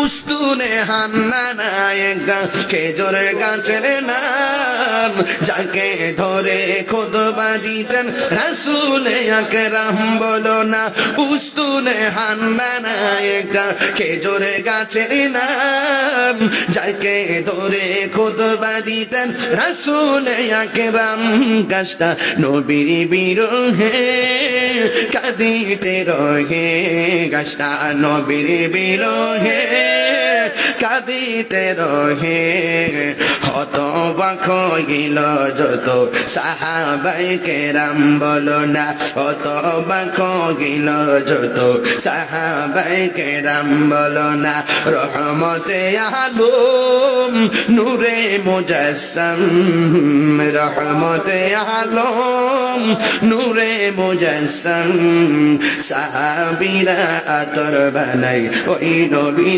উস্তুনে হান্নানা একটা খেজুর গাছের নাম, যাকে ধরে খুতবা দিতেন রাসূলে আকরাম। বলো না উস্তুনে হান্নানা একটা খেজুর গাছের নাম, যাকে ধরে খুতবা দিতেন রাসূলে আকরাম। গাছটা নবীর বিরহে কাঁদিতে রহে, গাছটা নবীর বিরহে কাঁদিতে রহে। হতবাক হইল যত সাহাবায়ে কেরাম। বলো না হতবাক হইল যত সাহাবায়ে কেরাম। বলো না রহমতে আলম নূরে মুজাসসাম, রহমতে আলম নূরে মুজাসসাম। সাহাবীরা আতর বানাই ওই নবী